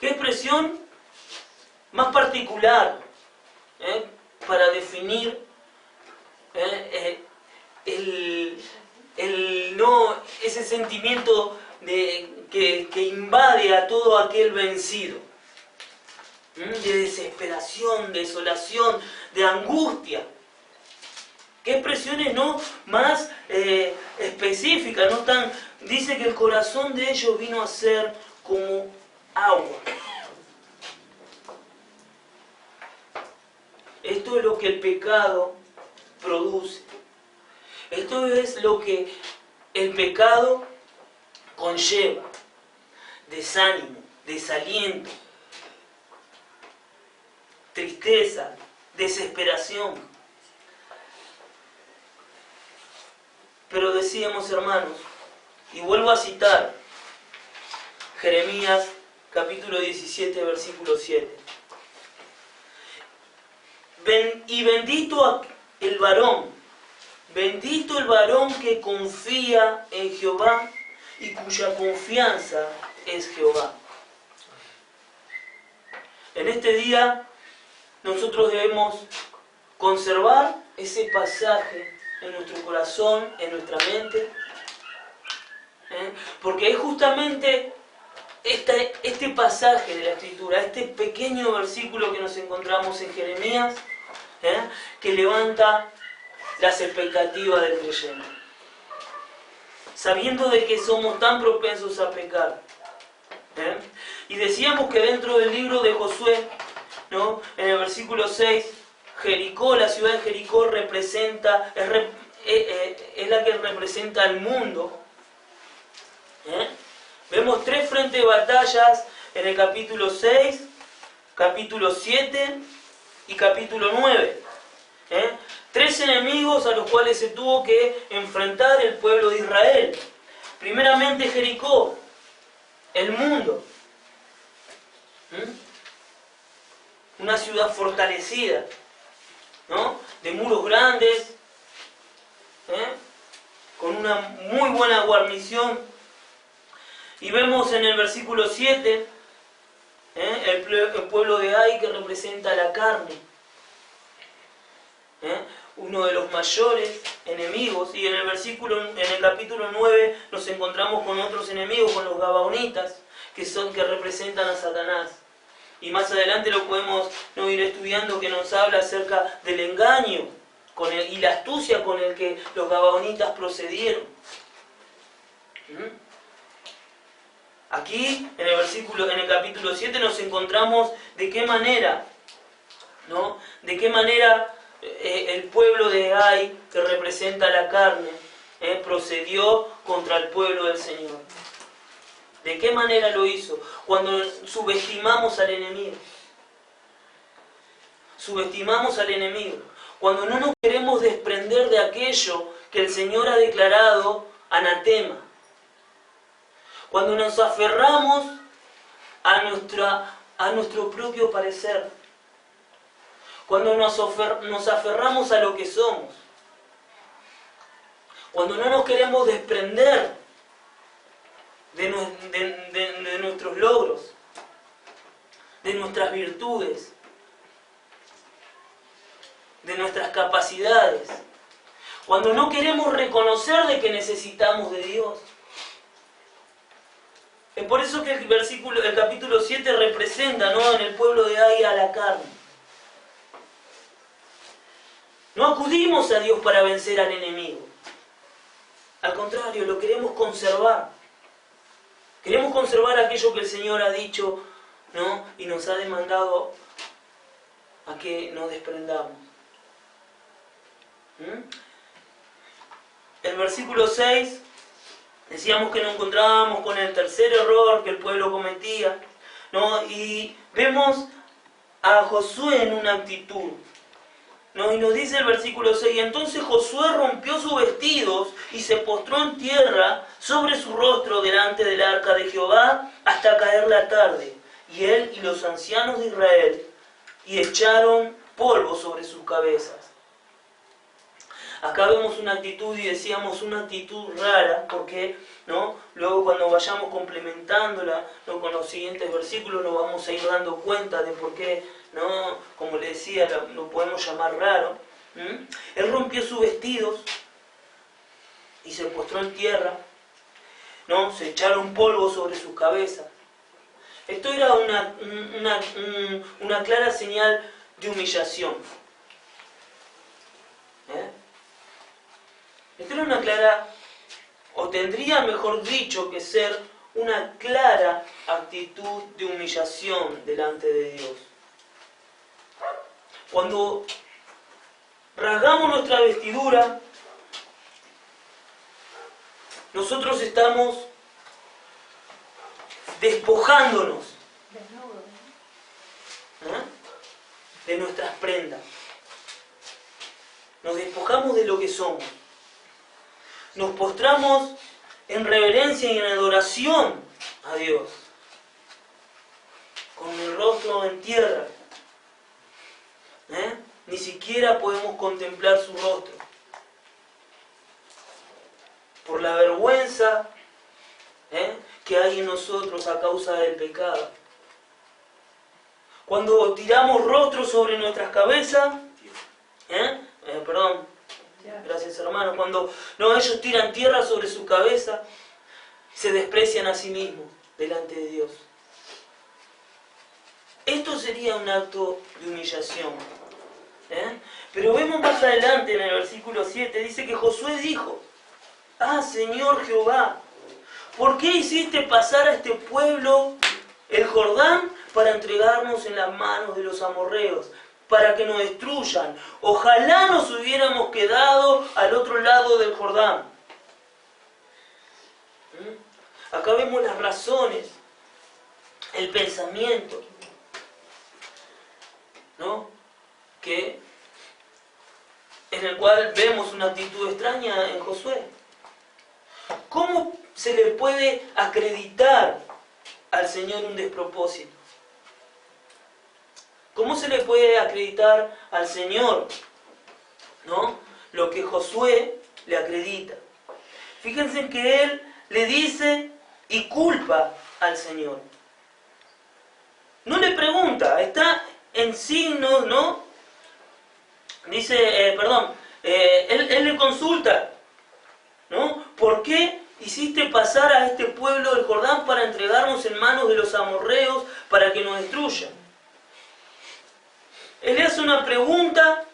¿Qué expresión más particular para definir ese sentimiento que invade a todo aquel vencido? De desesperación, desolación, de angustia. ¿Qué expresiones no más específicas? No tan, dice que el corazón de ellos vino a ser como agua. Esto es lo que el pecado produce. Esto es lo que el pecado conlleva. Desánimo, desaliento, tristeza, desesperación. Pero decíamos, hermanos, y vuelvo a citar Jeremías capítulo 17, versículo 7. Y bendito el varón que confía en Jehová y cuya confianza es Jehová. En este día nosotros debemos conservar ese pasaje en nuestro corazón, en nuestra mente, porque es justamente este pasaje de la Escritura, este pequeño versículo que nos encontramos en Jeremías, que levanta las expectativas del creyente. Sabiendo de que somos tan propensos a pecar. Y decíamos que dentro del libro de Josué, ¿no? En el versículo 6, Jericó, la ciudad de Jericó representa, es la que representa al mundo. Vemos 3 frentes de batallas en el capítulo 6, capítulo 7 y capítulo 9. 3 enemigos a los cuales se tuvo que enfrentar el pueblo de Israel. Primeramente Jericó, el mundo. Una ciudad fortalecida, ¿no? De muros grandes, con una muy buena guarnición. Y vemos en el versículo 7 el pueblo de Ai, que representa la carne, uno de los mayores enemigos. Y en el capítulo 9 nos encontramos con otros enemigos, con los gabaonitas, que representan a Satanás. Y más adelante lo podemos ir estudiando, que nos habla acerca del engaño y la astucia con el que los gabaonitas procedieron. Aquí, en el capítulo 7, nos encontramos de qué manera, ¿no? De qué manera el pueblo de Ai, que representa la carne, procedió contra el pueblo del Señor. ¿De qué manera lo hizo? Cuando subestimamos al enemigo. Subestimamos al enemigo. Cuando no nos queremos desprender de aquello que el Señor ha declarado anatema. Cuando nos aferramos a nuestro propio parecer. Cuando nos aferramos a lo que somos. Cuando no nos queremos desprender de nuestros logros, de nuestras virtudes, de nuestras capacidades. Cuando no queremos reconocer de que necesitamos de Dios. Es por eso que el capítulo 7 representa, ¿no?, en el pueblo de Ai a la carne. No acudimos a Dios para vencer al enemigo. Al contrario, lo queremos conservar. Queremos conservar aquello que el Señor ha dicho, ¿no?, y nos ha demandado a que nos desprendamos. El versículo 6, decíamos que nos encontrábamos con el tercer error que el pueblo cometía, ¿no? Y vemos a Josué en una actitud, ¿no? Y nos dice el versículo 6, entonces Josué rompió sus vestidos y se postró en tierra sobre su rostro delante del arca de Jehová hasta caer la tarde, y él y los ancianos de Israel, y echaron polvo sobre sus cabezas. Acá vemos una actitud, y decíamos una actitud rara, porque, ¿no?, luego cuando vayamos complementándola, ¿no?, con los siguientes versículos nos vamos a ir dando cuenta de por qué, ¿no?, como le decía, lo podemos llamar raro. Él rompió sus vestidos y se postró en tierra, ¿no? Se echaron polvo sobre su cabeza. Esto era una clara señal de humillación. Esto era una clara, o tendría mejor dicho que ser una clara actitud de humillación delante de Dios. Cuando rasgamos nuestra vestidura, nosotros estamos despojándonos de nuestras prendas. Nos despojamos de lo que somos. Nos postramos en reverencia y en adoración a Dios, con el rostro en tierra. Ni siquiera podemos contemplar su rostro, por la vergüenza que hay en nosotros a causa del pecado. Cuando tiramos rostro sobre nuestras cabezas, gracias hermano, cuando ellos tiran tierra sobre su cabeza, se desprecian a sí mismos delante de Dios. Esto sería un acto de humillación. Pero vemos más adelante en el versículo 7, dice que Josué dijo: ah, Señor Jehová, ¿por qué hiciste pasar a este pueblo el Jordán para entregarnos en las manos de los amorreos, para que nos destruyan? Ojalá nos hubiéramos quedado al otro lado del Jordán. Acá vemos las razones, el pensamiento, ¿no? En el cual vemos una actitud extraña en Josué. ¿Cómo se le puede acreditar al Señor un despropósito? ¿Cómo se le puede acreditar al Señor, ¿no?, lo que Josué le acredita? Fíjense que él le dice y culpa al Señor. No le pregunta, está en signos, ¿no? Dice, él le consulta, ¿no? ¿Por qué hiciste pasar a este pueblo del Jordán para entregarnos en manos de los amorreos para que nos destruyan? Él le hace una pregunta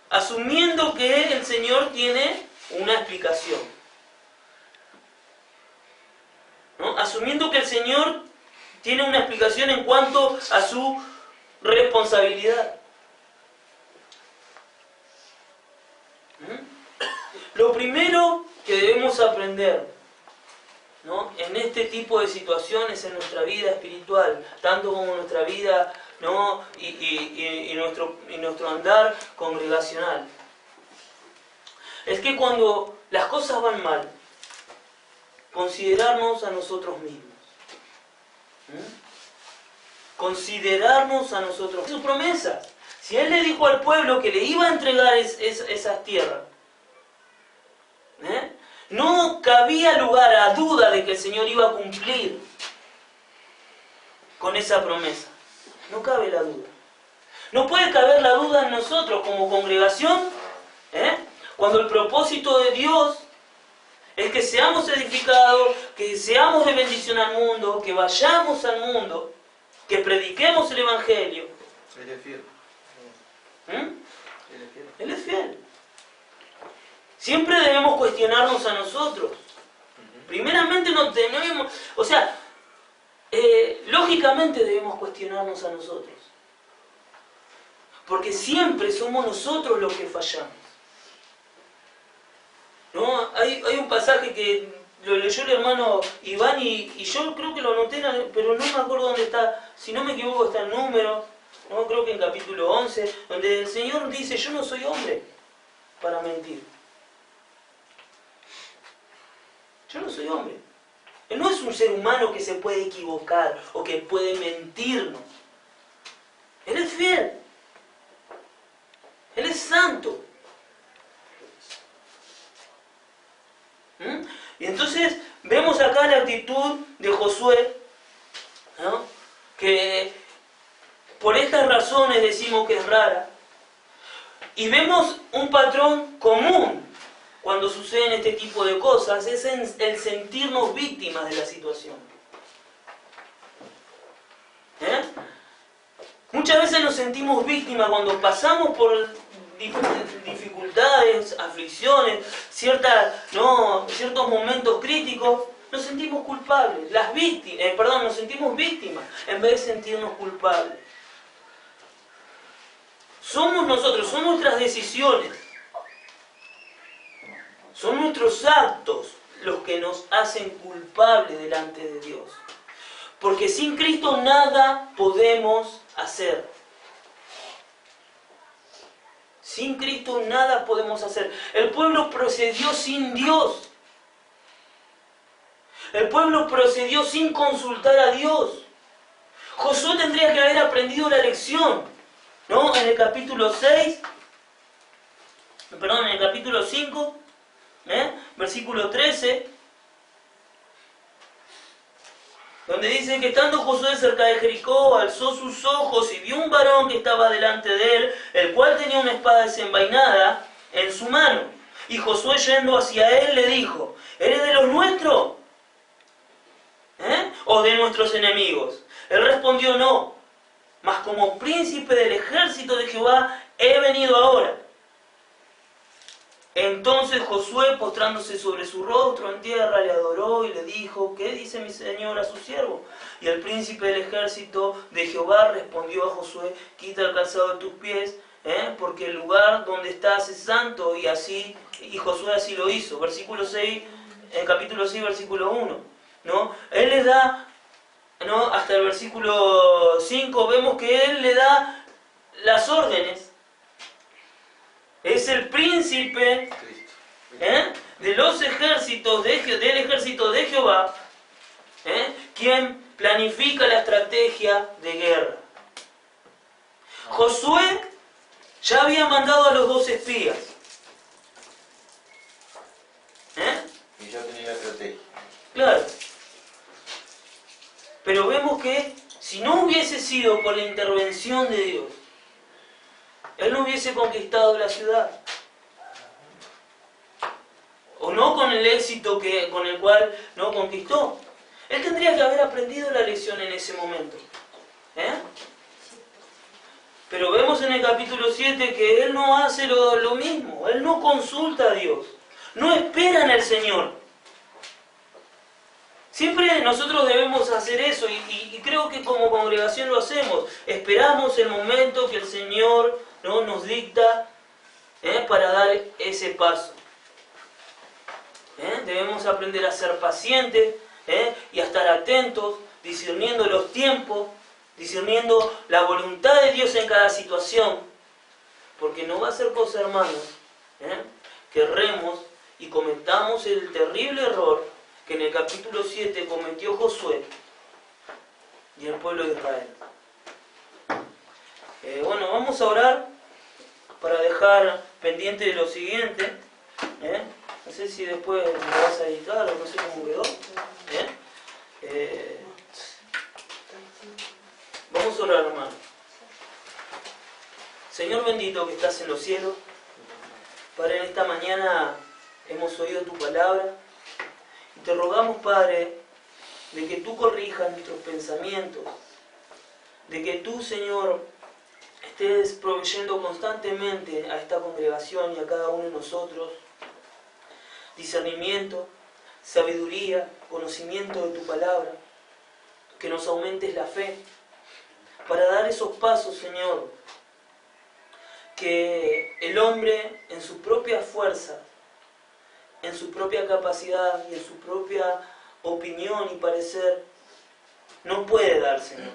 asumiendo que el Señor tiene una explicación, ¿no? Asumiendo que el Señor tiene una explicación en cuanto a su responsabilidad. Lo primero que debemos aprender, ¿no?, en este tipo de situaciones en nuestra vida espiritual, tanto como en nuestra vida, ¿no?, y nuestro andar congregacional, es que cuando las cosas van mal, considerarnos a nosotros mismos. Considerarnos a nosotros. Sus promesas. Si Él le dijo al pueblo que le iba a entregar esas tierras, no cabía lugar a duda de que el Señor iba a cumplir con esa promesa. No cabe la duda. No puede caber la duda en nosotros como congregación, cuando el propósito de Dios es que seamos edificados, que seamos de bendición al mundo, que vayamos al mundo, que prediquemos el Evangelio. Él es fiel. Él es fiel. Siempre debemos cuestionarnos a nosotros. Primeramente no tenemos, lógicamente debemos cuestionarnos a nosotros. Porque siempre somos nosotros los que fallamos. ¿No? Hay un pasaje que lo leyó el hermano Iván y yo creo que lo anoté, pero no me acuerdo dónde está. Si no me equivoco está el número, ¿no? Creo que en capítulo 11, donde el Señor dice: yo no soy hombre para mentir. Yo no soy hombre. Él no es un ser humano que se puede equivocar o que puede mentirnos. Él es fiel. Él es santo. Y entonces vemos acá la actitud de Josué, ¿no?, que por estas razones decimos que es rara. Y vemos un patrón común cuando suceden este tipo de cosas, es el sentirnos víctimas de la situación. Muchas veces nos sentimos víctimas cuando pasamos por dificultades, aflicciones, ciertos momentos críticos, nos sentimos culpables. Nos sentimos víctimas en vez de sentirnos culpables. Somos nosotros, son nuestras decisiones, son nuestros actos los que nos hacen culpables delante de Dios. Porque sin Cristo nada podemos hacer. Sin Cristo nada podemos hacer. El pueblo procedió sin Dios. El pueblo procedió sin consultar a Dios. Josué tendría que haber aprendido la lección, ¿no? En el capítulo 5, versículo 13, donde dice que estando Josué cerca de Jericó, alzó sus ojos y vio un varón que estaba delante de él, el cual tenía una espada desenvainada en su mano. Y Josué, yendo hacia él, le dijo: ¿eres de los nuestros? ¿O de nuestros enemigos? Él respondió: no, mas como príncipe del ejército de Jehová he venido ahora. Entonces Josué, postrándose sobre su rostro en tierra, le adoró y le dijo: ¿qué dice mi señor a su siervo? Y el príncipe del ejército de Jehová respondió a Josué: quita el calzado de tus pies, porque el lugar donde estás es santo. Y Josué así lo hizo. Versículo 6, en el capítulo 6, versículo 1, ¿no? Él les da, ¿no? Hasta el versículo 5 vemos que Él le da las órdenes. Es el príncipe de los ejércitos, del ejército de Jehová, quien planifica la estrategia de guerra. Josué ya había mandado a los 2 espías. Y ya tenía la estrategia. Claro. Pero vemos que si no hubiese sido por la intervención de Dios, Él no hubiese conquistado la ciudad. O no con el éxito con el cual no conquistó. Él tendría que haber aprendido la lección en ese momento. Pero vemos en el capítulo 7 que Él no hace lo mismo. Él no consulta a Dios. No espera en el Señor. Siempre nosotros debemos hacer eso y creo que como congregación lo hacemos. Esperamos el momento que el Señor, ¿no?, nos dicta para dar ese paso. Debemos aprender a ser pacientes y a estar atentos, discerniendo los tiempos, discerniendo la voluntad de Dios en cada situación. Porque no va a ser cosa, hermanos, que erremos y cometamos el terrible error que en el capítulo 7 cometió Josué y el pueblo de Israel. Bueno, vamos a orar para dejar pendiente de lo siguiente. No sé si después me vas a editar o no sé cómo quedó. Vamos a orar, hermano. Señor bendito que estás en los cielos, Padre, en esta mañana hemos oído tu palabra y te rogamos, Padre, de que tú corrijas nuestros pensamientos, de que tú, Señor, estés proveyendo constantemente a esta congregación y a cada uno de nosotros discernimiento, sabiduría, conocimiento de tu palabra, que nos aumentes la fe para dar esos pasos, Señor, que el hombre en su propia fuerza, en su propia capacidad y en su propia opinión y parecer no puede dar, Señor,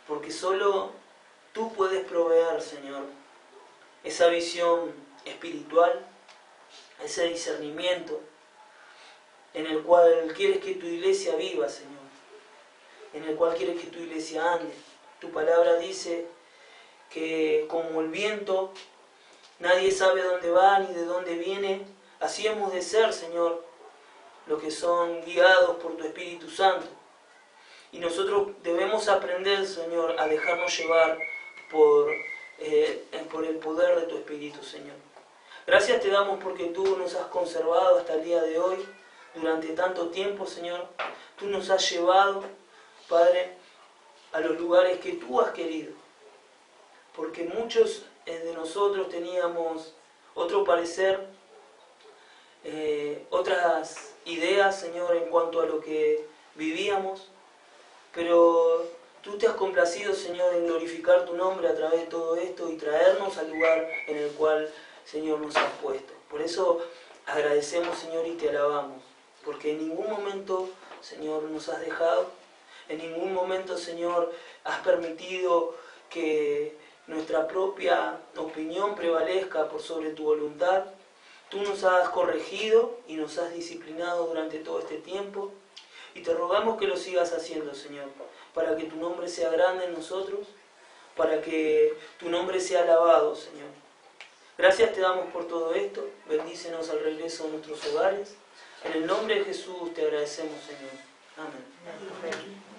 porque solo tú puedes proveer, Señor, esa visión espiritual, ese discernimiento en el cual quieres que tu iglesia viva, Señor, en el cual quieres que tu iglesia ande. Tu palabra dice que como el viento nadie sabe dónde va ni de dónde viene, así hemos de ser, Señor, los que son guiados por tu Espíritu Santo. Y nosotros debemos aprender, Señor, a dejarnos llevar por el poder de tu Espíritu, Señor. Gracias te damos porque tú nos has conservado hasta el día de hoy, durante tanto tiempo, Señor. Tú nos has llevado, Padre, a los lugares que tú has querido. Porque muchos de nosotros teníamos otro parecer, otras ideas, Señor, en cuanto a lo que vivíamos. Pero tú te has complacido, Señor, en glorificar tu nombre a través de todo esto y traernos al lugar en el cual, Señor, nos has puesto. Por eso agradecemos, Señor, y te alabamos. Porque en ningún momento, Señor, nos has dejado. En ningún momento, Señor, has permitido que nuestra propia opinión prevalezca por sobre tu voluntad. Tú nos has corregido y nos has disciplinado durante todo este tiempo. Y te rogamos que lo sigas haciendo, Señor, para que tu nombre sea grande en nosotros, para que tu nombre sea alabado, Señor. Gracias te damos por todo esto. Bendícenos al regreso a nuestros hogares. En el nombre de Jesús te agradecemos, Señor. Amén.